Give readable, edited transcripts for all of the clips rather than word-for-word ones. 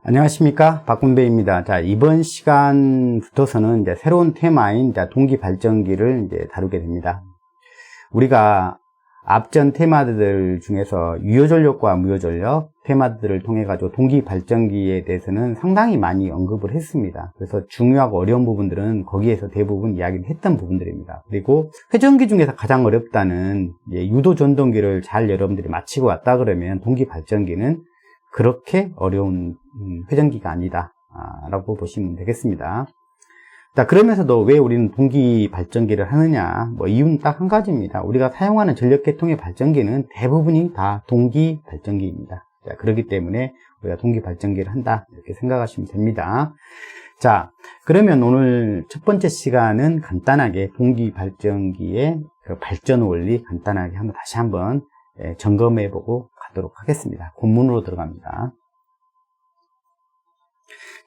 안녕하십니까, 박군배입니다. 자, 이번 시간부터서는 이제 새로운 테마인 이제 동기 발전기를 이제 다루게 됩니다. 우리가 앞전 테마들 중에서 유효전력과 무효전력 테마들을 통해 가지고 동기 발전기에 대해서는 상당히 많이 언급을 했습니다. 그래서 중요하고 어려운 부분들은 거기에서 대부분 이야기를 했던 부분들입니다. 그리고 회전기 중에서 가장 어렵다는 유도 전동기를 잘 여러분들이 마치고 왔다 그러면 동기 발전기는 그렇게 어려운 회전기가 아니다 라고 보시면 되겠습니다. 자, 그러면서도 왜 우리는 동기 발전기를 하느냐, 이유는 딱 한 가지입니다. 우리가 사용하는 전력계통의 발전기는 대부분이 다 동기 발전기입니다. 자, 그렇기 때문에 우리가 동기 발전기를 한다 이렇게 생각하시면 됩니다. 자, 그러면 오늘 첫 번째 시간은 간단하게 동기 발전기의 그 발전 원리 간단하게 다시 한번 점검해 보고 가도록 하겠습니다. 본문으로 들어갑니다.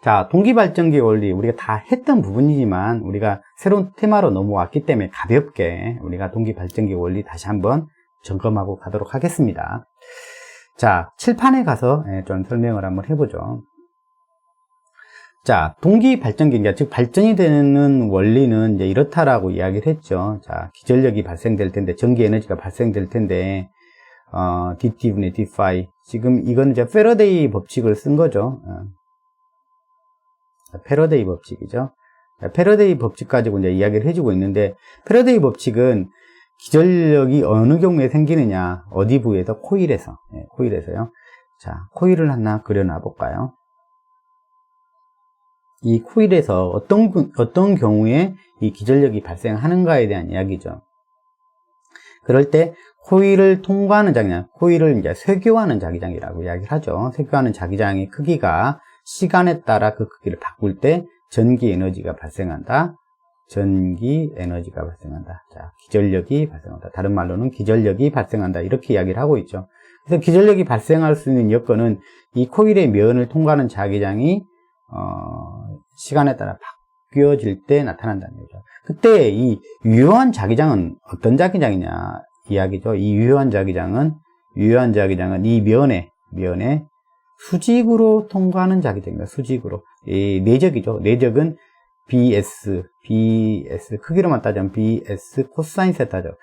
자, 동기발전기 원리 우리가 다 했던 부분이지만 우리가 새로운 테마로 넘어왔기 때문에 가볍게 우리가 동기발전기 원리 다시 한번 점검하고 가도록 하겠습니다. 자, 칠판에 가서 좀 설명을 한번 해보죠. 자, 동기발전기, 즉 발전이 되는 원리는 이제 이렇다라고 이야기를 했죠. 자, 기전력이 발생될 텐데, 전기에너지가 발생될 텐데, dT분의 dϕ. 지금 이건 이제 패러데이 법칙을 쓴 거죠. 패러데이 법칙이죠. 패러데이 법칙 가지고 이제 이야기를 해주고 있는데, 패러데이 법칙은 기전력이 어느 경우에 생기느냐, 어디 부위에서? 코일에서. 코일에서요. 자, 코일을 하나 그려놔 볼까요? 이 코일에서 어떤 경우에 이 기전력이 발생하는가에 대한 이야기죠. 그럴 때 코일을 통과하는 자기장, 코일을 이제 쇄교하는 자기장이라고 이야기를 하죠. 쇄교하는 자기장의 크기가 시간에 따라 그 크기를 바꿀 때 전기 에너지가 발생한다. 전기 에너지가 발생한다. 자, 기전력이 발생한다. 다른 말로는 기전력이 발생한다. 이렇게 이야기를 하고 있죠. 그래서 기전력이 발생할 수 있는 여건은 이 코일의 면을 통과하는 자기장이 시간에 따라 바뀌어질 때 나타난다는 거죠. 그때 이 유효한 자기장은 어떤 자기장이냐 이야기죠. 이 유효한 자기장은 이 면에 수직으로 통과하는 자기장입니다. 수직으로. 이 내적이죠. 내적은 BS 크기로만 따지면 BS 코사인 세타죠.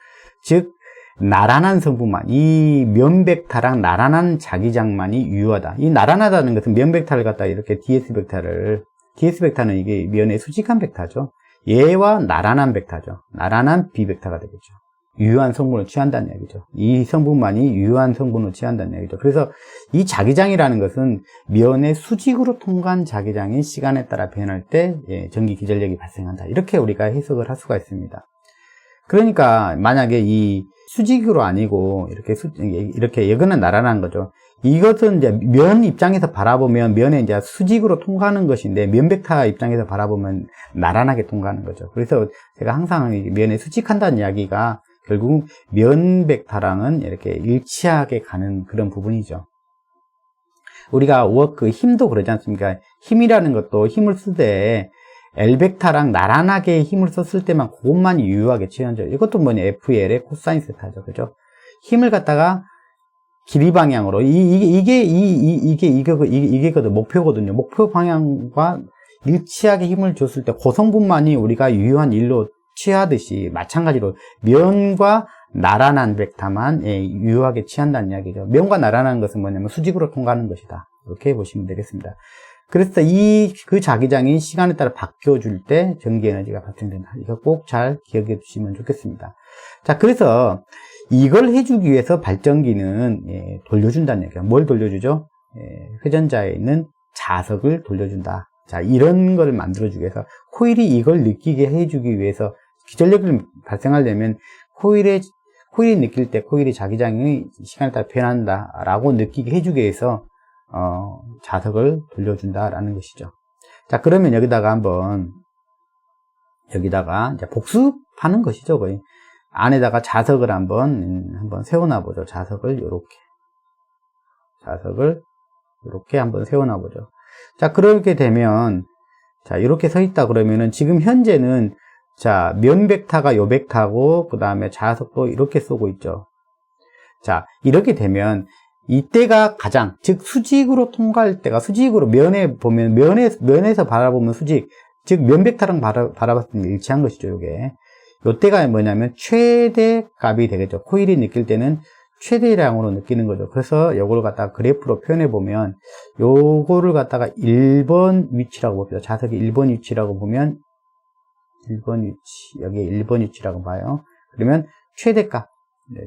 즉 나란한 성분만, 이 면벡타랑 나란한 자기장만이 유효하다. 이 나란하다는 것은 면벡타를 갖다 이렇게 DS 벡타는 이게 면의 수직한 벡타죠. 얘와 나란한 벡타죠. 나란한 비벡타가 되겠죠. 유효한 성분을 취한다는 얘기죠. 이 성분만이 유효한 성분을 취한다는 얘기죠. 그래서 이 자기장이라는 것은 면의 수직으로 통과한 자기장이 시간에 따라 변할 때 전기 기전력이 발생한다. 이렇게 우리가 해석을 할 수가 있습니다. 그러니까 만약에 이 수직으로 아니고 이렇게 이거는 나란한 거죠. 이것은 이제 면 입장에서 바라보면 면에 이제 수직으로 통과하는 것인데 면벡타 입장에서 바라보면 나란하게 통과하는 거죠. 그래서 제가 항상 면에 수직한다는 이야기가 결국 면벡타랑은 이렇게 일치하게 가는 그런 부분이죠. 우리가 워크 힘도 그러지 않습니까? 힘이라는 것도 힘을 쓸 때 L벡타랑 나란하게 힘을 썼을 때만 그것만이 유효하게 취한죠. 이것도 뭐냐, FL의 코사인 세타죠. 그죠? 힘을 갖다가 길이 방향으로, 이게거든, 목표거든요. 목표 방향과 일치하게 힘을 줬을 때, 고성분만이 우리가 유효한 일로 취하듯이, 마찬가지로 면과 나란한 벡타만 유효하게 취한다는 이야기죠. 면과 나란한 것은 뭐냐면 수직으로 통과하는 것이다. 이렇게 보시면 되겠습니다. 그래서 그 자기장이 시간에 따라 바뀌어줄 때 전기 에너지가 발생된다. 이거 꼭 잘 기억해 두시면 좋겠습니다. 자, 그래서 이걸 해주기 위해서 발전기는 돌려준다는 얘기예요. 뭘 돌려주죠? 회전자에 있는 자석을 돌려준다. 자, 이런 걸 만들어주기 위해서 코일이 이걸 느끼게 해주기 위해서 기전력을 발생하려면 코일이 느낄 때 코일이 자기장이 시간에 따라 변한다라고 느끼게 해주기 위해서 자석을 돌려준다라는 것이죠. 자, 그러면 여기다가 이제 복습하는 것이죠, 거의. 안에다가 자석을 한번 세워놔 보죠. 자석을 요렇게 한번 세워놔 보죠. 자, 그렇게 되면, 자, 이렇게 서 있다 그러면은 지금 현재는, 자, 면 벡타가 요 벡타고, 그 다음에 자석도 이렇게 쏘고 있죠. 자, 이렇게 되면, 이때가 가장, 즉 수직으로 통과할 때가, 수직으로 면에 보면, 면에서 바라보면 수직, 즉 면벡터랑 바라봤을 때 일치한 것이죠, 요게. 요때가 뭐냐면 최대값이 되겠죠. 코일이 느낄 때는 최대량으로 느끼는 거죠. 그래서 요거를 갖다가 그래프로 표현해 보면, 요거를 갖다가 1번 위치라고 봅니다. 자석이 1번 위치라고 보면, 1번 위치, 여기에 1번 위치라고 봐요. 그러면 최대값,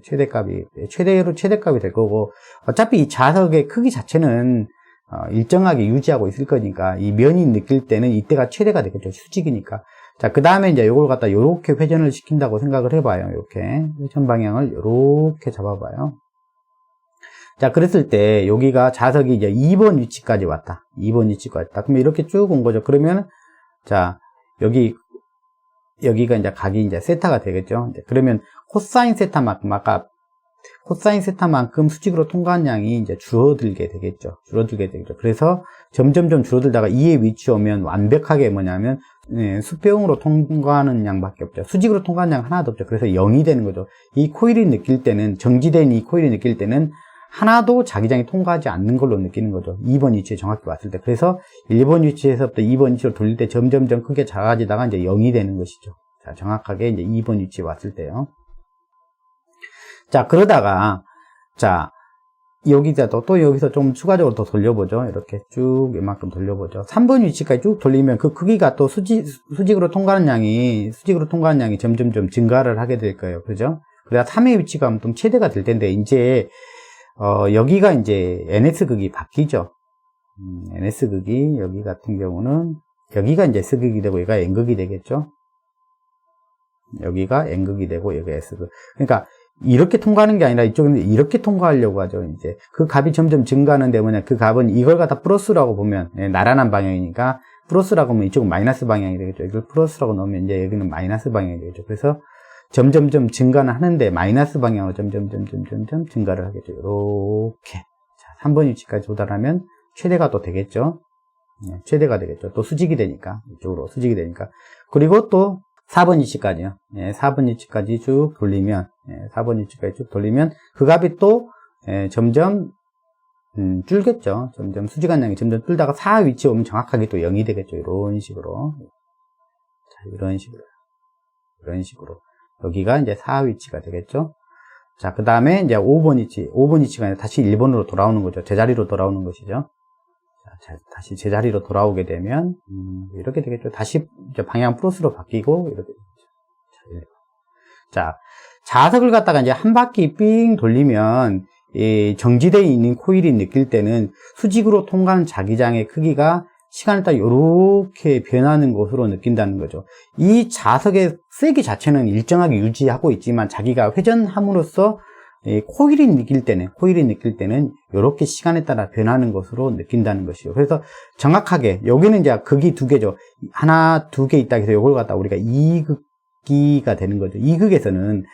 최대값이 될 거고, 어차피 이 자석의 크기 자체는 일정하게 유지하고 있을 거니까, 이 면이 느낄 때는 이때가 최대가 되겠죠. 수직이니까. 자, 그 다음에 이제 요걸 갖다 요렇게 회전을 시킨다고 생각을 해봐요. 이렇게. 회전 방향을 요렇게 잡아봐요. 자, 그랬을 때, 여기가 자석이 이제 2번 위치까지 왔다. 2번 위치까지 왔다. 그러면 이렇게 쭉 온 거죠. 그러면, 자, 여기가 이제 각이 이제 세타가 되겠죠. 그러면 코사인 세타만큼, 아까 코사인 세타만큼 수직으로 통과한 양이 이제 줄어들게 되겠죠. 그래서 점점점 줄어들다가 2의 위치 오면 완벽하게 뭐냐면, 수평으로 통과하는 양밖에 없죠. 수직으로 통과하는 양 하나도 없죠. 그래서 0이 되는 거죠. 이 코일이 느낄 때는, 정지된 이 코일이 느낄 때는 하나도 자기장이 통과하지 않는 걸로 느끼는 거죠. 2번 위치에 정확히 왔을 때. 그래서 1번 위치에서부터 2번 위치로 돌릴 때 점점점 크게 작아지다가 이제 0이 되는 것이죠. 자, 정확하게 이제 2번 위치에 왔을 때요. 자, 그러다가, 자, 여기서 좀 추가적으로 더 돌려보죠. 이렇게 쭉 이만큼 돌려보죠. 3번 위치까지 쭉 돌리면 그 크기가 또 수직으로 통과하는 양이 점점점 증가를 하게 될 거예요. 그죠? 그래야 3의 위치가 좀 최대가 될 텐데, 이제, 여기가 이제 NS극이 바뀌죠. NS극이, 여기 같은 경우는, 여기가 이제 S극이 되고, 여기가 N극이 되겠죠. 여기가 N극이 되고, 여기가 S극. 그러니까, 이렇게 통과하는 게 아니라 이쪽은 이렇게 통과하려고 하죠. 이제 그 값이 점점 증가하는데 뭐냐, 그 값은 이걸 갖다 플러스라고 보면, 나란한 방향이니까, 플러스라고 하면 이쪽은 마이너스 방향이 되겠죠. 이걸 플러스라고 넣으면 이제 여기는 마이너스 방향이 되겠죠. 그래서, 점점점 증가는 하는데 마이너스 방향으로 점점점 증가를 하겠죠. 이렇게. 자, 3번 위치까지 도달하면 최대가 또 되겠죠. 최대가 되겠죠. 또 수직이 되니까. 이쪽으로 수직이 되니까. 그리고 또 4번 위치까지요. 4번 위치까지 쭉 돌리면, 4번 위치까지 쭉 돌리면 그 값이 또 점점 줄겠죠. 점점 수직한 양이 점점 줄다가 4 위치에 오면 정확하게 또 0이 되겠죠. 이런 식으로. 자, 이런 식으로. 여기가 이제 4 위치가 되겠죠. 자, 그 다음에 이제 5번 위치가 아니라 다시 1번으로 돌아오는 거죠. 제자리로 돌아오는 것이죠. 자, 다시 제자리로 돌아오게 되면, 이렇게 되겠죠. 다시 이제 방향 플러스로 바뀌고, 이렇게 되겠죠. 자, 자석을 갖다가 이제 한 바퀴 삥 돌리면, 정지되어 있는 코일이 느낄 때는 수직으로 통과하는 자기장의 크기가 시간을 따라 이렇게 변하는 것으로 느낀다는 거죠. 이 자석의 세기 자체는 일정하게 유지하고 있지만 자기가 회전함으로써 코일이 느낄 때는 이렇게 시간에 따라 변하는 것으로 느낀다는 것이요. 그래서 정확하게 여기는 이제 극이 두 개죠. 하나, 두 개 있다 해서 이걸 갖다 우리가 이극기가 되는 거죠. 이극에서는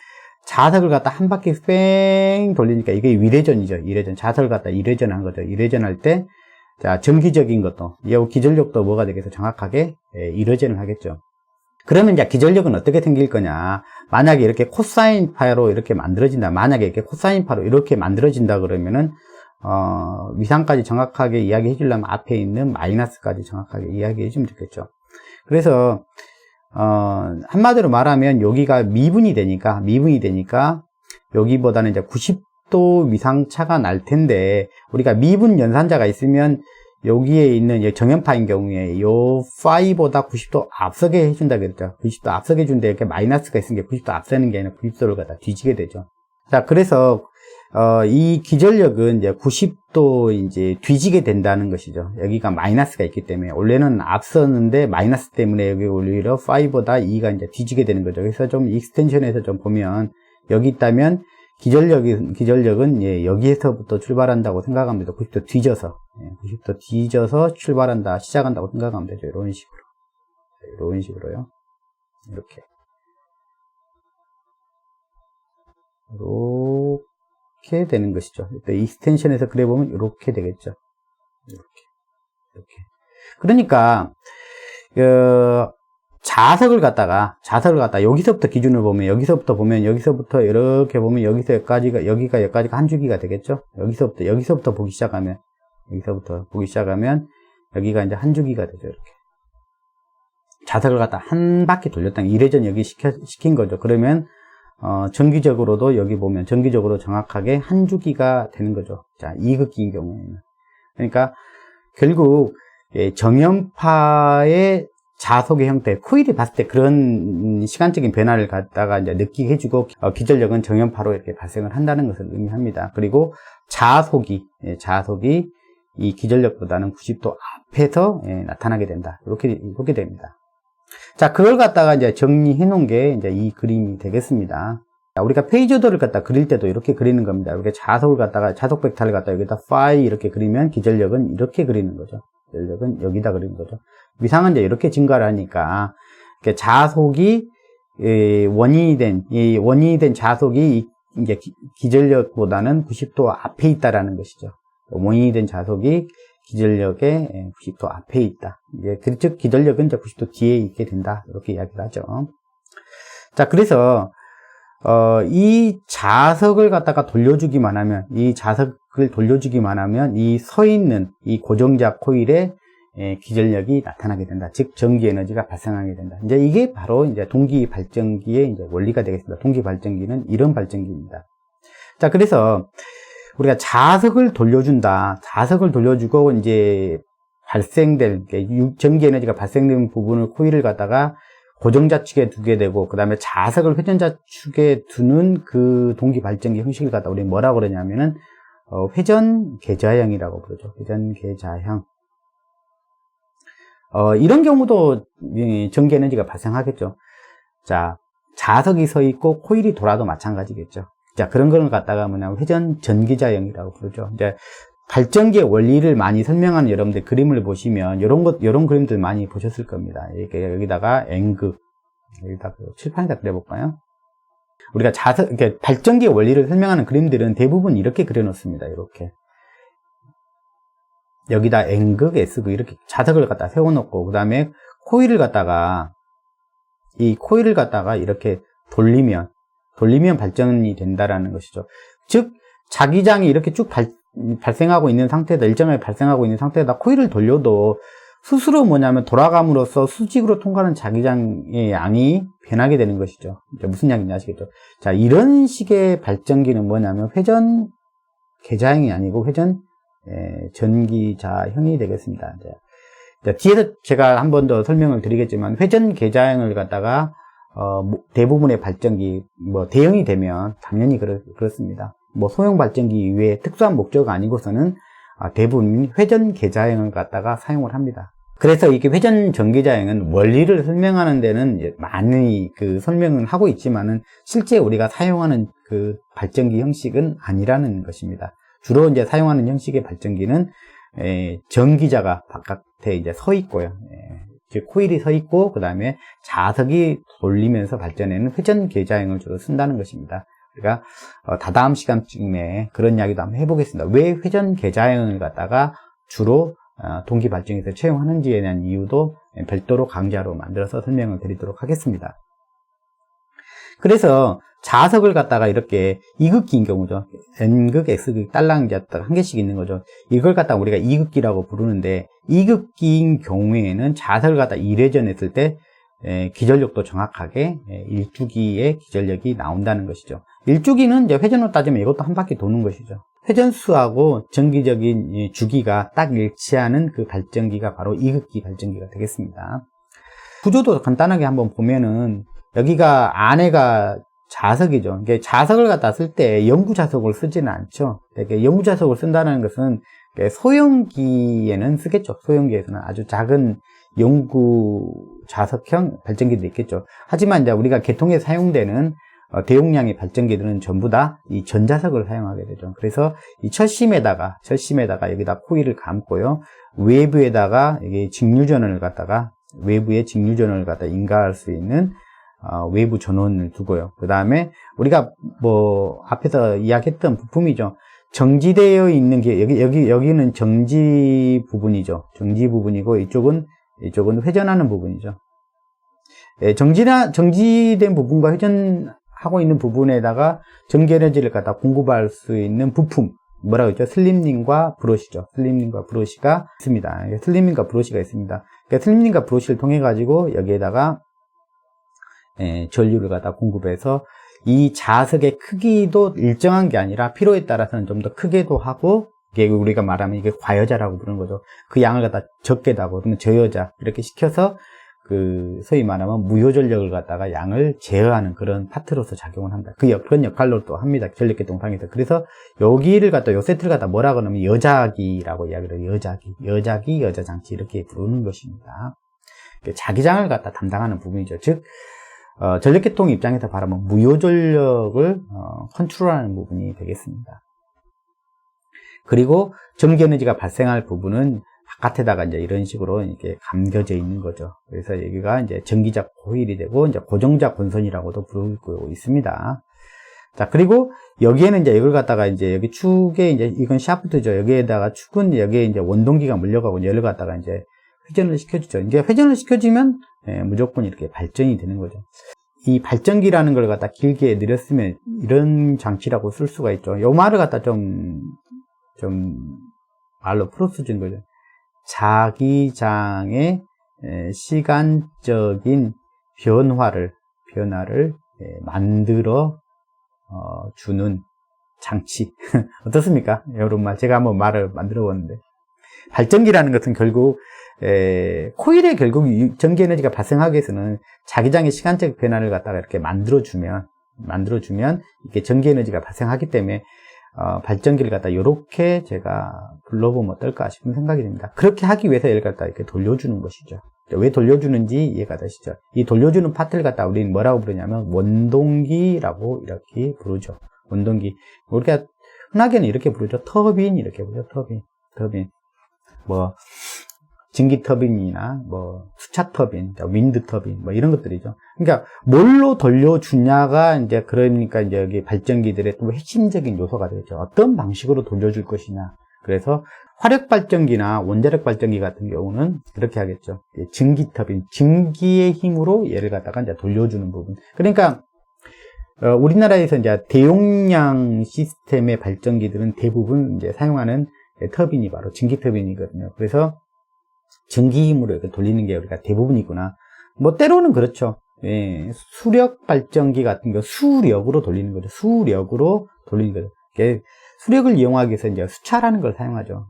자석을 갖다 한 바퀴 뺑 돌리니까 이게 위례전이죠. 이례전. 자석을 갖다 이례전 한 거죠. 이례전 할 때 자, 정기적인 것도, 이 기전력도 뭐가 되겠어? 정확하게 이례전을 하겠죠. 그러면 이제 기전력은 어떻게 생길 거냐? 만약에 이렇게 코사인 파로 이렇게 만들어진다. 만약에 이렇게 코사인 파로 이렇게 만들어진다 그러면은 위상까지 정확하게 이야기해 주려면 앞에 있는 마이너스까지 정확하게 이야기해 주면 좋겠죠. 그래서 한마디로 말하면 여기가 미분이 되니까 여기보다는 이제 90도 위상 차가 날 텐데 우리가 미분 연산자가 있으면 여기에 있는 정연파인 경우에 요 파이보다 90도 앞서게 해준다 그랬죠. 90도 앞서게 해준데 이렇게 마이너스가 있으니까 90도 앞서는 게 아니라 90도를 갖다 뒤지게 되죠. 자, 그래서 이 기전력은 이제 90도 이제 뒤지게 된다는 것이죠. 여기가 마이너스가 있기 때문에 원래는 앞섰는데 마이너스 때문에 여기 오히려 5보다 2가 이제 뒤지게 되는 거죠. 그래서 좀 익스텐션에서 좀 보면 여기 있다면 기전력은 여기에서부터 출발한다고 생각하면 되죠. 90도 뒤져서 90도 뒤져서 출발한다, 시작한다고 생각하면 되죠. 이런 식으로요. 이렇게 되는 것이죠. 익스텐션에서 그래 보면 이렇게 되겠죠. 이렇게. 그러니까 자석을 갖다가 여기서부터 기준을 보면 여기서부터 이렇게 보면 여기가 여기까지가 한 주기가 되겠죠. 여기서부터 보기 시작하면 여기가 이제 한 주기가 되죠. 이렇게 자석을 갖다 한 바퀴 돌렸다. 이래전 여기 시킨 거죠. 그러면 정기적으로도 여기 보면 정기적으로 정확하게 한 주기가 되는 거죠. 자, 이극기인 경우에는. 그러니까 결국 정연파의 자석의 형태, 코일이 봤을 때 그런 시간적인 변화를 갖다가 이제 느끼게 해주고, 기전력은 정연파로 이렇게 발생을 한다는 것을 의미합니다. 그리고 자석이 이 기전력보다는 90도 앞에서 나타나게 된다. 이렇게 됩니다. 자, 그걸 갖다가 이제 정리해 놓은 게 이제 이 그림이 되겠습니다. 자, 우리가 페이저도를 갖다 그릴 때도 이렇게 그리는 겁니다. 이렇게 자석 벡터를 갖다 여기다 파이 이렇게 그리면 기전력은 이렇게 그리는 거죠. 기전력은 여기다 그리는 거죠. 위상은 이제 이렇게 증가를 하니까, 자석이 원인이 된 자석이 이제 기전력보다는 90도 앞에 있다라는 것이죠. 원인이 된 자석이 기전력의 90도 앞에 있다. 즉 기전력은 이제 90도 뒤에 있게 된다. 이렇게 이야기를 하죠. 자, 그래서 이 자석을 갖다가 돌려주기만 하면 이 서 있는 이 고정자 코일에 기전력이 나타나게 된다. 즉 전기 에너지가 발생하게 된다. 이제 이게 바로 이제 동기 발전기의 이제 원리가 되겠습니다. 동기 발전기는 이런 발전기입니다. 자, 그래서 우리가 자석을 돌려주고 이제 발생될 전기 에너지가 발생되는 부분을 코일을 갖다가 고정자 축에 두게 되고, 그 다음에 자석을 회전자 축에 두는 그 동기 발전기 형식을 갖다 우리 뭐라고 그러냐면은 회전 계좌형이라고 부르죠. 회전 계좌형. 이런 경우도 전기 에너지가 발생하겠죠. 자, 자석이 서 있고 코일이 돌아도 마찬가지겠죠. 자, 그런 거를 갖다가 회전 전기자형이라고 부르죠. 이제 발전기의 원리를 많이 설명하는 여러분들 그림을 보시면 이런 그림들 많이 보셨을 겁니다. 이렇게 여기다가 N극, 여기다 칠판에다 그려볼까요? 우리가 이렇게 발전기의 원리를 설명하는 그림들은 대부분 이렇게 그려놓습니다. 이렇게. 여기다 N극, S극 이렇게 자석을 갖다 세워놓고, 그 다음에 코일을 갖다가 이렇게 돌리면 발전이 된다라는 것이죠. 즉, 자기장이 이렇게 쭉 발생하고 있는 상태에다, 일정하게 발생하고 있는 상태에다 코일을 돌려도 스스로 돌아감으로써 수직으로 통과하는 자기장의 양이 변하게 되는 것이죠. 무슨 양인지 아시겠죠? 자, 이런 식의 발전기는 뭐냐면 회전 계좌형이 아니고 회전 전기자형이 되겠습니다. 이제 뒤에서 제가 한 번 더 설명을 드리겠지만, 회전 계좌형을 갖다가 대부분의 발전기 대형이 되면 당연히 그렇습니다. 소형 발전기 이외에 특수한 목적 아니고서는 대부분 회전 계좌형을 갖다가 사용을 합니다. 그래서 이게 회전 전기자형은 원리를 설명하는 데는 많이 설명을 하고 있지만은 실제 우리가 사용하는 그 발전기 형식은 아니라는 것입니다. 주로 이제 사용하는 형식의 발전기는 전기자가 바깥에 이제 서 있고요. 즉 코일이 서 있고, 그 다음에 자석이 돌리면서 발전하는 회전 계좌형을 주로 쓴다는 것입니다. 우리가 다다음 시간쯤에 그런 이야기도 한번 해보겠습니다. 왜 회전 계좌형을 갖다가 주로 동기 발전기에서 채용하는지에 대한 이유도 별도로 강좌로 만들어서 설명을 드리도록 하겠습니다. 그래서 자석을 갖다가 이렇게 이극기인 경우죠. N극, S극, 딸랑 이제 한 개씩 있는 거죠. 이걸 갖다가 우리가 이극기라고 부르는데, 이극기인 경우에는 자석을 갖다 1회전 했을 때 기전력도 정확하게 1주기의 기전력이 나온다는 것이죠. 1주기는 이제 회전으로 따지면 이것도 한 바퀴 도는 것이죠. 회전수하고 정기적인 주기가 딱 일치하는 그 발전기가 바로 이극기 발전기가 되겠습니다. 구조도 간단하게 한번 보면은, 여기가 안에가 자석이죠. 자석을 갖다 쓸 때 영구 자석을 쓰지는 않죠. 영구 자석을 쓴다는 것은 소형기에는 쓰겠죠. 소형기에서는 아주 작은 영구 자석형 발전기도 있겠죠. 하지만 이제 우리가 개통에 사용되는 대용량의 발전기들은 전부 다 이 전자석을 사용하게 되죠. 그래서 이 철심에다가 여기다 코일을 감고요. 외부에다가 이게 외부에 직류전원을 갖다 인가할 수 있는 외부 전원을 두고요. 그 다음에 우리가 앞에서 이야기했던 부품이죠. 정지되어 있는 게 여기는 정지 부분이죠. 정지 부분이고 이쪽은 회전하는 부분이죠. 정지된 부분과 회전하고 있는 부분에다가 전기 에너지를 갖다 공급할 수 있는 부품, 뭐라고 했죠? 슬림링과 브러쉬죠. 슬림링과 브러쉬가 있습니다. 슬림링과 브러쉬가 있습니다. 그러니까 슬림링과 브러쉬를 통해 가지고 여기에다가 전류를 갖다 공급해서 이 자석의 크기도 일정한 게 아니라 필요에 따라서는 좀 더 크게도 하고, 이게 우리가 말하면 이게 과여자라고 부르는 거죠. 그 양을 갖다 적게도 하고, 그러면 저여자 이렇게 시켜서 소위 말하면 무효전력을 갖다가 양을 제어하는 그런 파트로서 작용을 한다. 그런 역할로 또 합니다. 전력계통상에서. 그래서 여기를 갖다, 요 세트를 갖다 뭐라 그러면 여자기라고 이야기를 해요. 여자기, 여자장치 이렇게 부르는 것입니다. 자기장을 갖다 담당하는 부분이죠. 즉, 전력계통 입장에서 바라보면 무효전력을 컨트롤하는 부분이 되겠습니다. 그리고 전기에너지가 발생할 부분은 바깥에다가 이제 이런 식으로 이렇게 감겨져 있는 거죠. 그래서 여기가 이제 전기자 코일이 되고, 이제 고정자 권선이라고도 부르고 있습니다. 자, 그리고 여기에는 이제 이걸 갖다가 이제 여기 축에 이제 이건 샤프트죠. 여기에다가 축은 여기에 이제 원동기가 물려가고 얘를 갖다가 이제 회전을 시켜주죠. 이제 회전을 시켜주면 무조건 이렇게 발전이 되는 거죠. 이 발전기라는 걸 갖다 길게 늘렸으면 이런 장치라고 쓸 수가 있죠. 요 말을 갖다 좀 말로 풀어쓰는 거죠. 자기장의 시간적인 변화를 만들어 주는 장치. 어떻습니까? 여러분 말 제가 한번 말을 만들어 봤는데, 발전기라는 것은 결국 코일에 결국 전기 에너지가 발생하기 위해서는 자기장의 시간적 변화를 갖다가 이렇게 만들어주면 이게 전기 에너지가 발생하기 때문에 발전기를 갖다 이렇게 제가 불러보면 어떨까 싶은 생각이 듭니다. 그렇게 하기 위해서 얘를 갖다 이렇게 돌려주는 것이죠. 왜 돌려주는지 이해가 되시죠? 이 돌려주는 파트를 갖다 우리는 뭐라고 부르냐면 원동기라고 이렇게 부르죠. 원동기. 우리가 흔하게는 이렇게 부르죠. 터빈 이렇게 부르죠. 터빈. 뭐 증기 터빈이나 뭐 수차 터빈, 윈드 터빈 뭐 이런 것들이죠. 그러니까 뭘로 돌려주냐가 이제 그러니까 이제 여기 발전기들의 또 핵심적인 요소가 되죠. 어떤 방식으로 돌려줄 것이냐. 그래서 화력 발전기나 원자력 발전기 같은 경우는 그렇게 하겠죠. 증기 터빈, 증기의 힘으로 얘를 갖다가 이제 돌려주는 부분. 그러니까 우리나라에서 이제 대용량 시스템의 발전기들은 대부분 이제 사용하는 터빈이 바로 증기 터빈이거든요. 그래서 전기 힘으로 이렇게 돌리는 게 우리가 대부분이구나. 뭐 때로는 그렇죠. 수력 발전기 같은 거 수력으로 돌리는 거죠. 수력으로 돌리는 거죠. 수력을 이용하기 위해서 이제 수차라는 걸 사용하죠.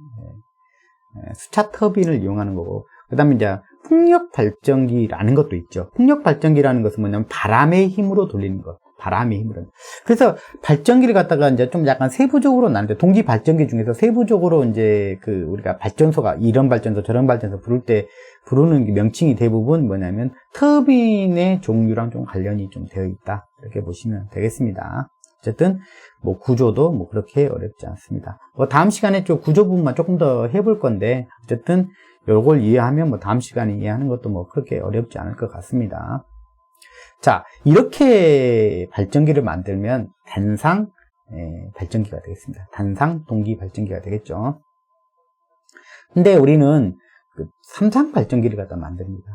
수차 터빈을 이용하는 거고, 그다음에 이제 풍력 발전기라는 것도 있죠. 풍력 발전기라는 것은 뭐냐면 바람의 힘으로 돌리는 것. 바람의 힘으로. 그래서 발전기를 갖다가 이제 좀 약간 세부적으로 나는데, 동기 발전기 중에서 세부적으로 이제 우리가 발전소가 이런 발전소 저런 발전소 부를 때 부르는 명칭이 대부분 뭐냐면 터빈의 종류랑 좀 관련이 좀 되어 있다. 이렇게 보시면 되겠습니다. 어쨌든 뭐 구조도 뭐 그렇게 어렵지 않습니다. 뭐 다음 시간에 좀 구조 부분만 조금 더 해볼 건데, 어쨌든 요걸 이해하면 뭐 다음 시간에 이해하는 것도 뭐 그렇게 어렵지 않을 것 같습니다. 자, 이렇게 발전기를 만들면 단상 발전기가 되겠습니다. 단상 동기 발전기가 되겠죠. 근데 우리는 삼상 발전기를 갖다 만듭니다.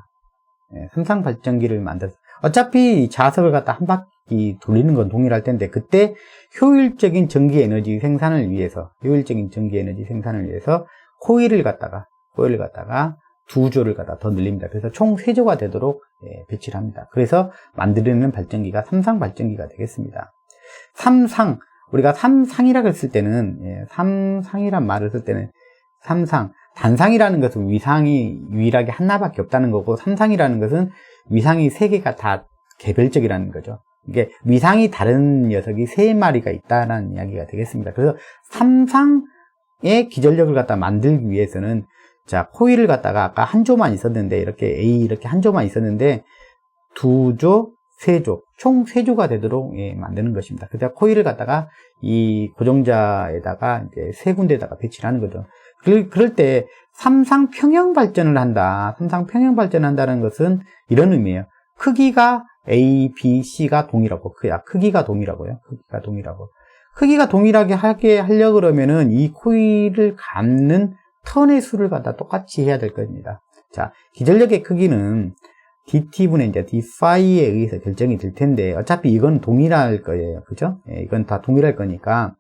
삼상 발전기를 만들어서 어차피 자석을 갖다 한 바퀴 돌리는 건 동일할 텐데, 그때 효율적인 전기 에너지 생산을 위해서 코일을 갖다가 2조를 갖다 더 늘립니다. 그래서 총 3조가 되도록 배치를 합니다. 그래서 만들어내는 발전기가 삼상 발전기가 되겠습니다. 삼상, 우리가 삼상이라고 했을 때는, 삼상이란 말을 쓸 때는, 삼상, 단상이라는 것은 위상이 유일하게 하나밖에 없다는 거고, 삼상이라는 것은 위상이 3개가 다 개별적이라는 거죠. 이게 위상이 다른 녀석이 3마리가 있다는 이야기가 되겠습니다. 그래서 삼상의 기전력을 갖다 만들기 위해서는, 자, 코일을 갖다가 아까 한 조만 있었는데, 이렇게 한 조만 있었는데, 2조, 3조, 총 3조가 되도록 만드는 것입니다. 그래서 코일을 갖다가 이 고정자에다가 이제 3군데에다가 배치를 하는 거죠. 그럴 때 삼상 평형 발전을 한다. 삼상 평형 발전을 한다는 것은 이런 의미예요. 크기가 A, B, C가 동일하고, 크기가 동일하고요. 크기가 동일하게 하려고 그러면은 이 코일을 감는 턴의 수를 갖다 똑같이 해야 될 겁니다. 자, 기전력의 크기는 dt분의 이제 d파이에 의해서 결정이 될 텐데, 어차피 이건 동일할 거예요. 그죠? 예, 이건 다 동일할 거니까.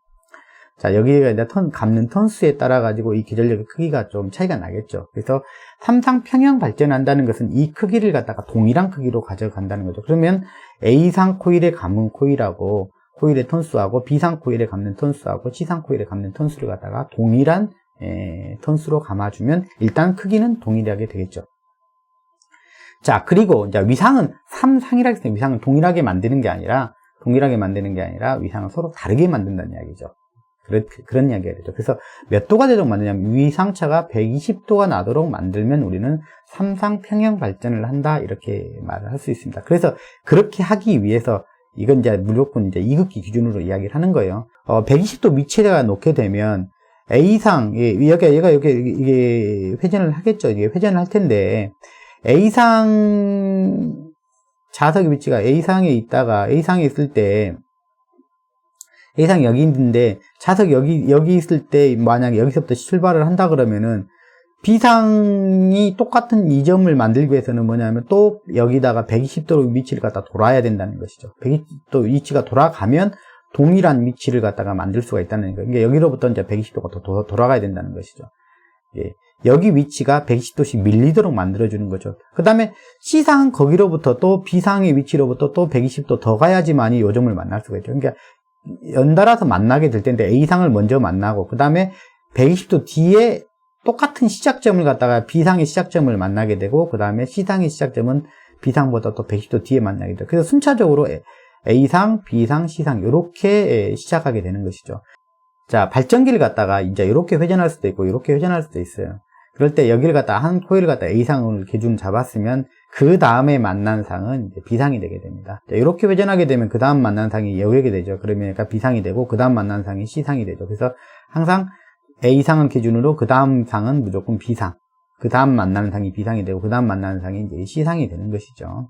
자, 여기가 이제 감는 턴수에 따라 가지고 이 기전력의 크기가 좀 차이가 나겠죠. 그래서 삼상 평형 발전한다는 것은 이 크기를 갖다가 동일한 크기로 가져간다는 거죠. 그러면 A상 코일에 감은 코일하고 코일의 턴수하고 B상 코일에 감는 턴수하고 C상 코일에 감는 턴수를 갖다가 동일한 턴수로 감아주면 일단 크기는 동일하게 되겠죠. 자, 그리고 이제 위상은 삼상이라고 했을 때 위상은 동일하게 만드는 게 아니라 위상을 서로 다르게 만든다는 이야기죠. 그런 이야기가 되죠. 그래서 몇 도가 되도록 만드냐면 위상차가 120도가 나도록 만들면 우리는 삼상 평형 발전을 한다 이렇게 말을 할 수 있습니다. 그래서 그렇게 하기 위해서 이건 이제 무조건 이제 이극기 기준으로 이야기를 하는 거예요. 120도 위치에다가 놓게 되면 A상 얘가 이게 회전을 하겠죠. 이게 회전을 할 텐데 A상 자석의 위치가 A상에 있다가 A상에 있을 때 A상이 여기 있는데 자석이 여기 있을 때 만약에 여기서부터 출발을 한다 그러면은 B상이 똑같은 이 점을 만들기 위해서는 뭐냐면 또 여기다가 120도로 위치를 갖다 돌아야 된다는 것이죠. 120도 위치가 돌아가면 동일한 위치를 갖다가 만들 수가 있다는 거예요. 그러니까 여기로부터 이제 120도가 더 돌아가야 된다는 것이죠. 예. 여기 위치가 120도씩 밀리도록 만들어주는 거죠. 그 다음에 C상은 거기로부터 또 B상의 위치로부터 또 120도 더 가야지만이 요 점을 만날 수가 있죠. 그러니까 연달아서 만나게 될 텐데 A상을 먼저 만나고 그 다음에 120도 뒤에 똑같은 시작점을 갖다가 B상의 시작점을 만나게 되고 그 다음에 C상의 시작점은 B상보다 또 120도 뒤에 만나게 돼요. 그래서 순차적으로 A상, B상, C상 이렇게 시작하게 되는 것이죠. 자, 발전기를 갖다가 이제 이렇게 회전할 수도 있고 이렇게 회전할 수도 있어요. 그럴 때 여기를 갖다가 한 코일을 갖다가 A상을 기준 잡았으면 그 다음에 만난 상은 이제 B상이 되게 됩니다. 자, 이렇게 회전하게 되면 그 다음 만난 상이 여기게 되죠. 그러면 B상이 되고 그 다음 만난 상이 C상이 되죠. 그래서 항상 A상을 기준으로 그 다음 상은 무조건 B상, 그 다음 만나는 상이 B상이 되고 그 다음 만나는 상이 이제 C상이 되는 것이죠.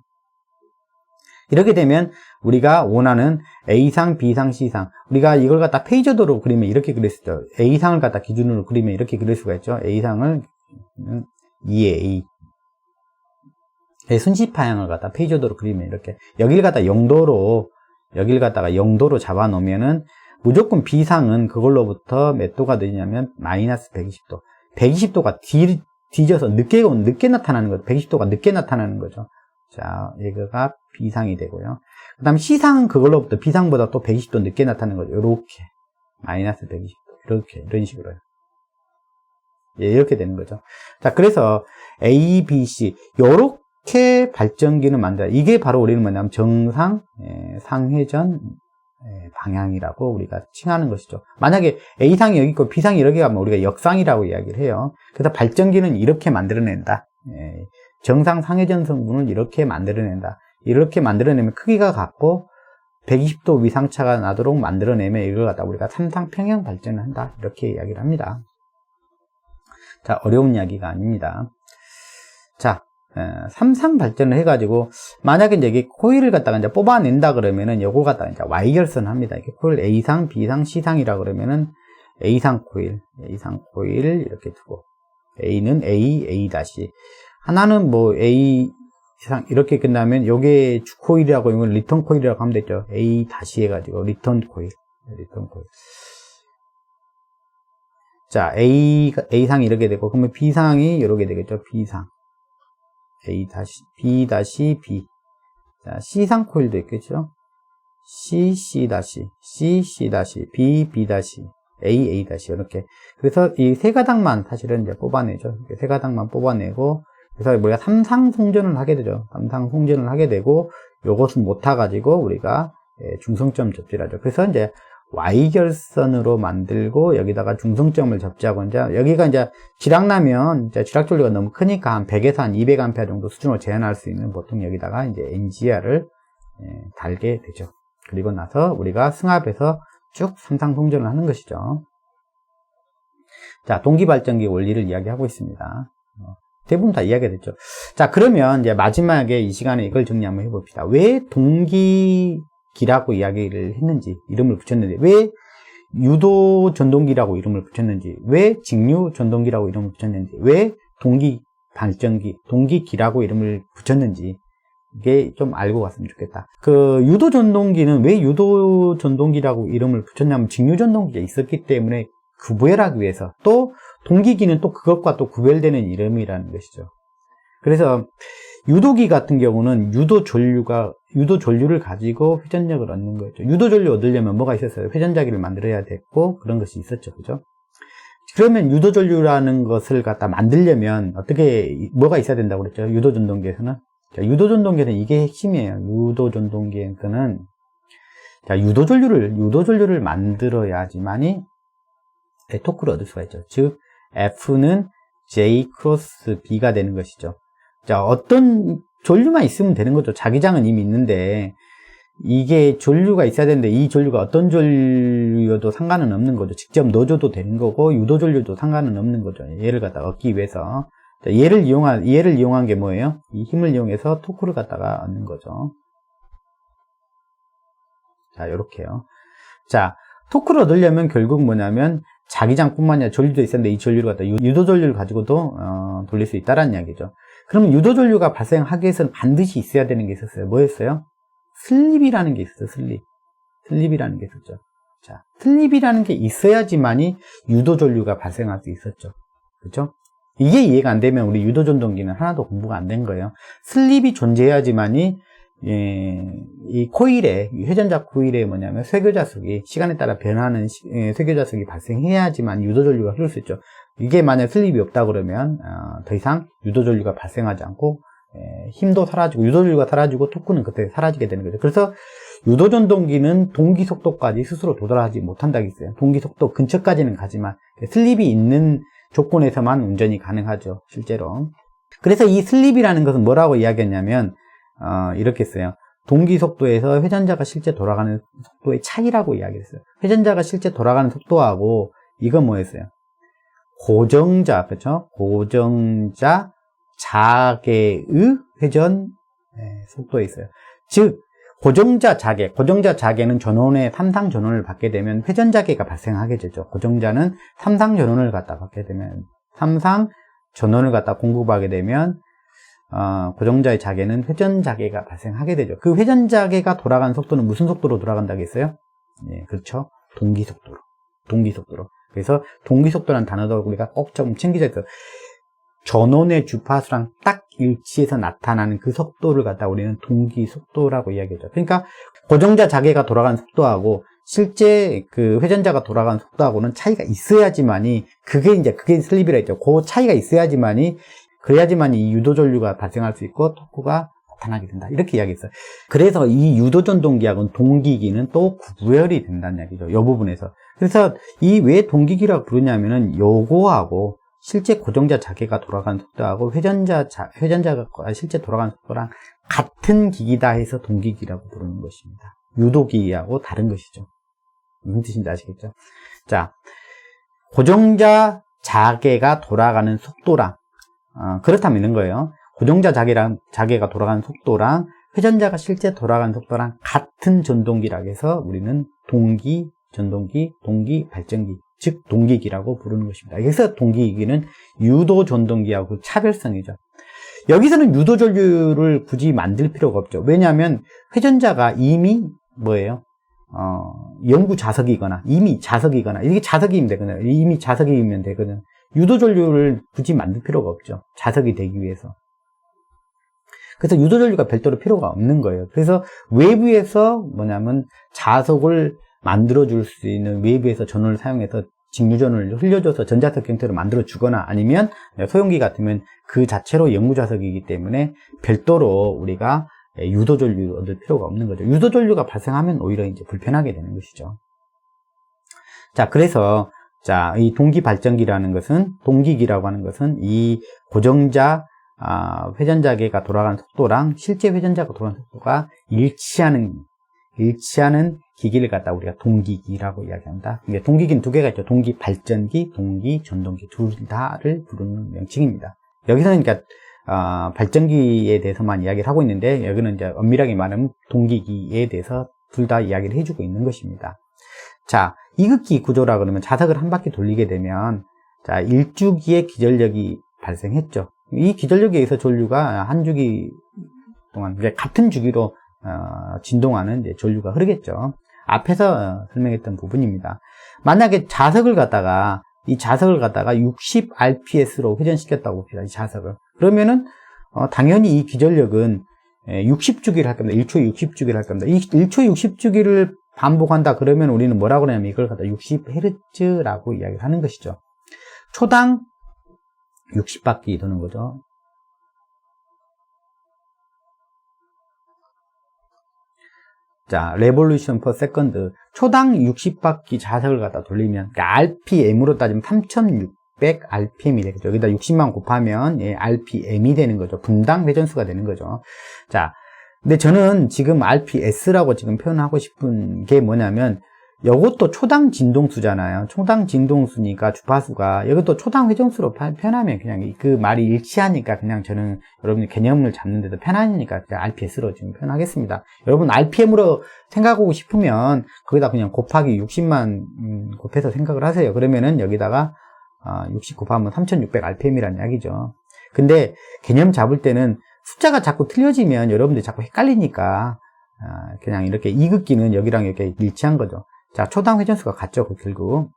이렇게 되면 우리가 원하는 A상, B상, C상, 우리가 이걸 갖다 페이저도로 그리면 이렇게 그릴 수 있죠. A상을 갖다 기준으로 그리면 이렇게 그릴 수가 있죠. A상을 2A 순시파형을 갖다 페이저도로 그리면 이렇게 여기를 갖다 0도로 잡아 놓으면은 무조건 B상은 그걸로부터 몇 도가 되냐면 마이너스 120도. 120도가 뒤져서 늦게 나타나는 거죠. 120도가 늦게 나타나는 거죠. 자, 얘가 B상이 되고요. 그 다음 C상은 그걸로부터 B상보다 또 120도 늦게 나타나는 거죠. 이렇게. 마이너스 120도. 이런 식으로요. 예, 이렇게 되는 거죠. 자, 그래서 A, B, C. 요렇게 발전기는 만들어요. 이게 바로 우리는 뭐냐면 정상, 상회전, 방향이라고 우리가 칭하는 것이죠. 만약에 A상이 여기 있고 B상이 여기 가면 우리가 역상이라고 이야기를 해요. 그래서 발전기는 이렇게 만들어낸다. 정상 상회전 성분을 이렇게 만들어낸다. 이렇게 만들어내면 크기가 같고 120도 위상차가 나도록 만들어내면 이걸 갖다 우리가 삼상 평형 발전을 한다. 이렇게 이야기를 합니다. 자, 어려운 이야기가 아닙니다. 자, 삼상 발전을 해가지고 만약에 이제 이게 코일을 갖다가 이제 뽑아낸다 그러면은 요거 갖다가 이제 Y결선 합니다. 이게 코일 A상, B상, C상이라 그러면은 A상 코일 이렇게 두고 A는 A 다시 하나는 뭐 A상 이렇게 끝나면 요게 주코일이라고 이건 리턴 코일이라고 하면 되죠. A 다시 해가지고 리턴 코일. 자, A상이 이렇게 되고 그러면 B상이 이렇게 되겠죠. B상. A 다시, B 다시, B. 자, C상 코일도 있겠죠? C 다시, C 다시, B 다시, A 다시, 이렇게. 그래서 이 세 가닥만 사실은 이제 뽑아내죠. 세 가닥만 뽑아내고, 그래서 우리가 삼상 송전을 하게 되죠. 삼상 송전을 하게 되고, 요것은 못 타가지고 우리가 중성점 접지하죠. 그래서 이제 Y결선으로 만들고 여기다가 중성점을 접지하고 이제 여기가 이제 지락나면 이제 지락 전류가 너무 크니까 한 100에서 한 200A 정도 수준으로 제한할 수 있는 보통 여기다가 이제 NGR을 달게 되죠. 그리고 나서 우리가 승합해서 쭉 삼상 송전을 하는 것이죠. 자, 동기발전기 원리를 이야기하고 있습니다. 대부분 다 이야기가 됐죠. 자, 그러면 이제 마지막에 이 시간에 이걸 정리 한번 해봅시다. 왜 동기기라고 이야기를 했는지, 이름을 붙였는지, 왜 유도 전동기라고 이름을 붙였는지, 왜 직류 전동기라고 이름을 붙였는지, 왜 동기 발전기, 동기기라고 이름을 붙였는지, 게 좀 알고 갔으면 좋겠다. 그 유도 전동기는 왜 유도 전동기라고 이름을 붙였냐면 직류 전동기가 있었기 때문에 구별하기 위해서, 또 동기기는 또 그것과 또 구별되는 이름이라는 것이죠. 그래서 유도기 같은 경우는 유도 전류를 가지고 회전력을 얻는 거죠. 유도 전류 얻으려면 뭐가 있었어요? 회전자기를 만들어야 됐고 그런 것이 있었죠. 그죠? 그러면 유도 전류라는 것을 갖다 만들려면 뭐가 있어야 된다고 그랬죠? 유도 전동기에서는. 자, 유도 전동기는 이게 핵심이에요. 유도 전동기에서는 자, 유도 전류를 만들어야지만이 토크를 얻을 수가 있죠. 즉 F는 J 크로스 B가 되는 것이죠. 자, 어떤 전류만 있으면 되는 거죠. 자기장은 이미 있는데 이게 전류가 있어야 되는데 이 전류가 어떤 전류여도 상관은 없는 거죠. 직접 넣어줘도 되는 거고 유도 전류도 상관은 없는 거죠. 얘를 갖다가 얻기 위해서. 자, 얘를 이용한 게 뭐예요? 이 힘을 이용해서 토크를 갖다가 얻는 거죠. 자, 요렇게요. 자, 토크를 얻으려면 결국 뭐냐면 자기장뿐만 아니라 전류도 있었는데 이 전류를 갖다 유도 전류를 가지고도 돌릴 수 있다라는 이야기죠. 그러면 유도 전류가 발생하기 위해서는 반드시 있어야 되는 게 있었어요. 뭐였어요? 슬립이라는 게 있었어요. 슬립이라는 게 있었죠. 자, 슬립이라는 게 있어야지만이 유도 전류가 발생할 수 있었죠. 그렇죠? 이게 이해가 안 되면 우리 유도 전동기는 하나도 공부가 안 된 거예요. 슬립이 존재해야지만이 이 코일에, 회전자 코일에 뭐냐면 쇠교자석이 시간에 따라 변하는 쇠교자석이 발생해야지만 유도 전류가 흐를 수 있죠. 이게 만약 슬립이 없다 그러면 더 이상 유도 전류가 발생하지 않고 힘도 사라지고 유도 전류가 사라지고 토크는 그때 사라지게 되는 거죠. 그래서 유도 전동기는 동기 속도까지 스스로 도달하지 못한다고 했어요. 동기 속도 근처까지는 가지만 슬립이 있는 조건에서만 운전이 가능하죠, 실제로. 그래서 이 슬립이라는 것은 뭐라고 이야기했냐면 이렇게 했어요. 동기 속도에서 회전자가 실제 돌아가는 속도의 차이라고 이야기했어요. 회전자가 실제 돌아가는 속도하고 이건 뭐였어요? 고정자, 그렇죠? 고정자 자개의 회전 속도에 있어요. 즉 고정자 자개는 전원의 3상 전원을 받게 되면 회전 자개가 발생하게 되죠. 고정자는 3상 전원을 갖다 받게 되면 3상 전원을 갖다 공급하게 되면 고정자의 자개는 회전 자개가 발생하게 되죠. 그 회전 자개가 돌아가는 속도는 무슨 속도로 돌아간다고 했어요? 예, 그렇죠. 동기 속도로. 그래서 동기 속도라는 단어도 우리가 꼭 좀 챙기자 했어요. 전원의 주파수랑 딱 일치해서 나타나는 그 속도를 갖다 우리는 동기 속도라고 이야기하죠. 그러니까 고정자 자개가 돌아가는 속도하고 실제 그 회전자가 돌아가는 속도하고는 차이가 있어야지만이 그게 슬립이라 했죠. 그 차이가 있어야지만이 그래야지만 이 유도 전류가 발생할 수 있고 토크가 나타나게 된다. 이렇게 이야기했어요. 그래서 이 유도 전동기하고는 동기기는 또 구별이 된다는 이야기죠. 이 부분에서. 그래서 이 왜 동기기라고 부르냐면은 요거하고 실제 고정자 자개가 돌아가는 속도하고 회전자가 실제 돌아가는 속도랑 같은 기기다 해서 동기기라고 부르는 것입니다. 유도기하고 다른 것이죠. 무슨 뜻인지 아시겠죠? 자, 고정자 자개가 돌아가는 속도랑 그렇다면 이런 거예요. 고정자 자개가 돌아가는 속도랑 회전자가 실제 돌아가는 속도랑 같은 전동기라고 해서 우리는 동기, 전동기, 동기, 발전기, 즉 동기기라고 부르는 것입니다. 그래서 동기기는 유도 전동기하고 차별성이죠. 여기서는 유도 전류를 굳이 만들 필요가 없죠. 왜냐하면 회전자가 이미 뭐예요? 영구 자석이거나 이미 자석이거나 이게 자석이면 되거든요. 이미 자석이면 되거든요. 유도 전류를 굳이 만들 필요가 없죠. 자석이 되기 위해서. 그래서 유도 전류가 별도로 필요가 없는 거예요. 그래서 외부에서 뭐냐면 자석을 만들어줄 수 있는 외부에서 전원을 사용해서 직류전을 흘려줘서 전자석 형태로 만들어주거나 아니면 소형기 같으면 그 자체로 영구자석이기 때문에 별도로 우리가 유도전류를 얻을 필요가 없는 거죠. 유도전류가 발생하면 오히려 이제 불편하게 되는 것이죠. 자, 그래서 이 동기발전기라는 것은, 동기기라고 하는 것은 이 고정자 회전자개가 돌아가는 속도랑 실제 회전자가 돌아가는 속도가 일치하는 기기를 갖다 우리가 동기기라고 이야기합니다. 근데 동기기는 두 개가 있죠. 동기발전기, 동기전동기 둘 다를 부르는 명칭입니다. 여기서는 그러니까 발전기에 대해서만 이야기를 하고 있는데 여기는 이제 엄밀하게 말하면 동기기에 대해서 둘 다 이야기를 해주고 있는 것입니다. 자, 이극기 구조라 그러면 자석을 한 바퀴 돌리게 되면 자, 1주기의 기전력이 발생했죠. 이 기전력에 의해서 전류가 한 주기 동안 같은 주기로 진동하는 이제 전류가 흐르겠죠. 앞에서 설명했던 부분입니다. 만약에 자석을 갖다가 이 자석을 갖다가 60 rps로 회전시켰다고 봅시다. 이 자석을. 그러면은 당연히 이 기전력은 60주기를 할 겁니다. 1초에 60주기를 할 겁니다. 이 1초에 60주기를 반복한다 그러면 우리는 뭐라고 하냐면 이걸 갖다 60Hz라고 이야기를 하는 것이죠. 초당 60바퀴 도는 거죠. 자, revolution per second. 초당 60바퀴 자석을 갖다 돌리면, 그러니까 RPM으로 따지면 3600 RPM이 되겠죠. 여기다 60만 곱하면, RPM이 되는 거죠. 분당 회전수가 되는 거죠. 자, 근데 저는 지금 RPS라고 지금 표현하고 싶은 게 뭐냐면, 이것도 초당 진동수잖아요. 초당 진동수니까 주파수가, 이것도 초당 회전수로 표현하면 그냥 그 말이 일치하니까 그냥 저는 여러분들 개념을 잡는데도 편하니까 그냥 RPS로 지금 표현하겠습니다. 여러분 RPM으로 생각하고 싶으면 거기다 그냥 곱하기 60만 곱해서 생각을 하세요. 그러면은 여기다가 60 곱하면 3600 RPM이라는 이야기죠. 근데 개념 잡을 때는 숫자가 자꾸 틀려지면 여러분들이 자꾸 헷갈리니까 그냥 이렇게 이극기는 여기랑 이렇게 일치한 거죠. 자, 초당 회전수가 같죠, 결국.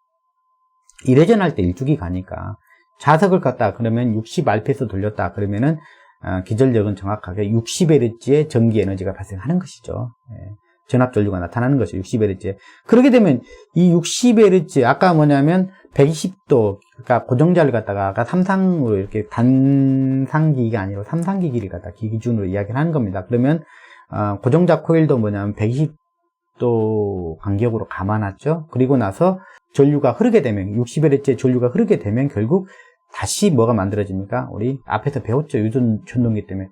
1회전 할 때 1주기 가니까. 자석을 갖다 그러면 60rps 돌렸다 그러면은, 기전력은 정확하게 60Hz의 전기 에너지가 발생하는 것이죠. 전압 전류가 나타나는 것이죠, 60Hz. 그렇게 되면 이 60Hz, 아까 뭐냐면 120도, 그러니까 고정자를 갖다가 아까 삼상으로 이렇게 단상기가 아니라 삼상기기를 갖다 기준으로 이야기를 하는 겁니다. 그러면, 고정자 코일도 뭐냐면 120도 간격으로 감아놨죠. 그리고 나서 전류가 흐르게 되면 60Hz의 전류가 흐르게 되면 결국 다시 뭐가 만들어집니까? 우리 앞에서 배웠죠. 유전 전동기 때문에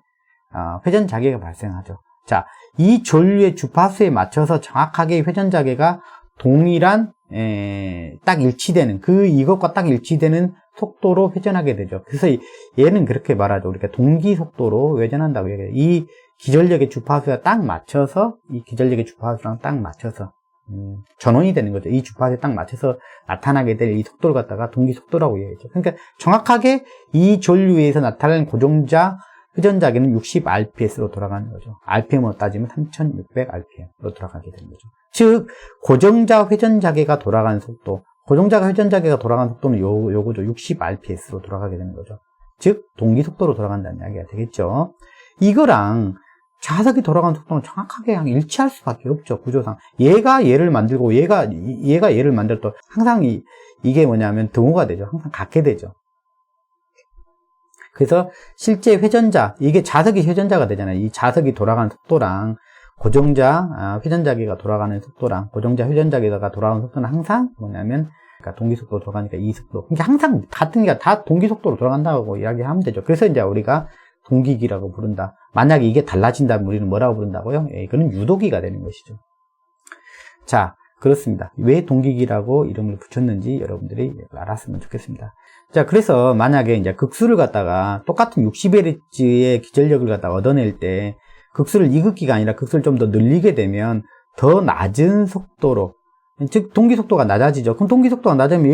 회전 자개가 발생하죠. 자, 이 전류의 주파수에 맞춰서 정확하게 회전 자개가 동일한 딱 일치되는 이것과 딱 일치되는 속도로 회전하게 되죠. 그래서 얘는 그렇게 말하죠. 우리가 동기 속도로 회전한다고 얘기해요. 이 기전력의 주파수에 딱 맞춰서 이 기전력의 주파수랑 딱 맞춰서 전원이 되는 거죠. 이 주파수에 딱 맞춰서 나타나게 될 이 속도를 갖다가 동기 속도라고 얘기하죠. 그러니까 정확하게 이 전류에서 나타나는 고정자 회전자기는 60 rps로 돌아가는 거죠. rpm으로 따지면 3600 rpm으로 돌아가게 되는 거죠. 즉 고정자 회전자기가 돌아가는 속도, 고정자 회전자기가 돌아가는 속도는 요거죠. 60 rps로 돌아가게 되는 거죠. 즉 동기 속도로 돌아간다는 이야기가 되겠죠. 이거랑 자석이 돌아가는 속도는 정확하게 그냥 일치할 수밖에 없죠. 구조상. 얘가 얘를 만들고 얘가 얘를 만들어도 항상 이게 뭐냐면 등호가 되죠. 항상 같게 되죠. 그래서 실제 회전자, 이게 자석이 회전자가 되잖아요. 이 자석이 돌아가는 속도랑 고정자 회전자기가 돌아가는 속도랑 고정자 회전자기가 돌아가는 속도는 항상 뭐냐면 그러니까 동기 속도로 돌아가니까 이 속도. 그러니까 항상 같은 게 다 동기 속도로 돌아간다고 이야기하면 되죠. 그래서 이제 우리가 동기기라고 부른다. 만약에 이게 달라진다면 우리는 뭐라고 부른다고요? 이거는 유도기가 되는 것이죠. 자, 그렇습니다. 왜 동기기라고 이름을 붙였는지 여러분들이 알았으면 좋겠습니다. 자, 그래서 만약에 이제 극수를 갖다가 똑같은 60Hz의 기전력을 갖다가 얻어낼 때 극수를 이극기가 아니라 극수를 좀 더 늘리게 되면 더 낮은 속도로, 즉 동기 속도가 낮아지죠. 그럼 동기 속도가 낮으면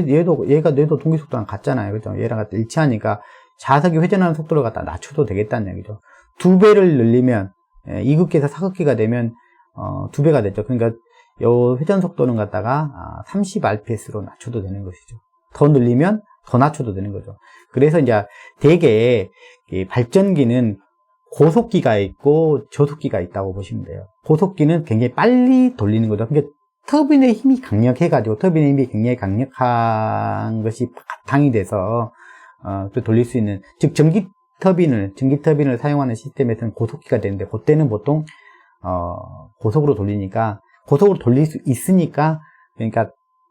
얘도 동기 속도랑 같잖아요. 그죠? 얘랑 같이 일치하니까 자석이 회전하는 속도를 갖다 낮춰도 되겠다는 얘기죠. 2배를 늘리면 이극기에서 사극기가 되면 2배가 됐죠. 그러니까 요 회전 속도는 갖다가 30 rps로 낮춰도 되는 것이죠. 더 늘리면 더 낮춰도 되는 거죠. 그래서 이제 대개 발전기는 고속기가 있고 저속기가 있다고 보시면 돼요. 고속기는 굉장히 빨리 돌리는 거죠. 그러니까 터빈의 힘이 강력해가지고 터빈의 힘이 굉장히 강력한 것이 바탕이 돼서 또 돌릴 수 있는, 즉 전기 터빈을 사용하는 시스템에서는 고속기가 되는데 그때는 보통 고속으로 돌리니까 고속으로 돌릴 수 있으니까, 그러니까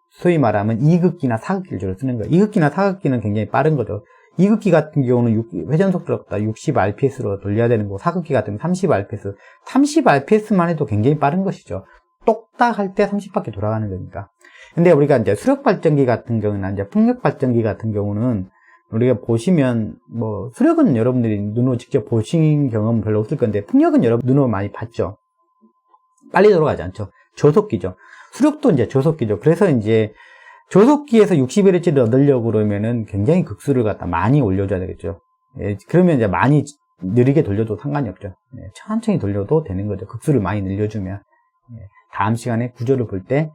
소위 말하면 이극기나 사극기를 주로 쓰는 거예요. 이극기나 사극기는 굉장히 빠른 거죠. 이극기 같은 경우는 회전 속도가 60 rps로 돌려야 되는 거고 사극기 같은 경우는 30 rps. 30 rps만 해도 굉장히 빠른 것이죠. 똑딱 할 때 30바퀴 돌아가는 거니까. 근데 우리가 이제 수력 발전기 같은 경우나 이제 풍력 발전기 같은 경우는 우리가 보시면 뭐 수력은 여러분들이 눈으로 직접 보신 경험은 별로 없을 건데 풍력은 여러분 눈으로 많이 봤죠. 빨리 돌아가지 않죠. 저속기죠. 수력도 이제 저속기죠. 그래서 이제 저속기에서 60Hz를 얻으려고 그러면은 굉장히 극수를 갖다 많이 올려줘야 되겠죠. 그러면 이제 많이 느리게 돌려도 상관이 없죠. 천천히 돌려도 되는 거죠. 극수를 많이 늘려주면. 다음 시간에 구조를 볼 때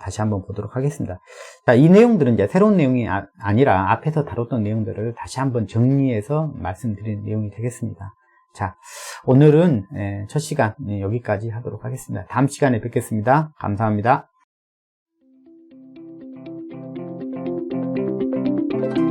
다시 한번 보도록 하겠습니다. 자, 이 내용들은 이제 새로운 내용이 아니라 앞에서 다뤘던 내용들을 다시 한번 정리해서 말씀드린 내용이 되겠습니다. 자, 오늘은 첫 시간 여기까지 하도록 하겠습니다. 다음 시간에 뵙겠습니다. 감사합니다.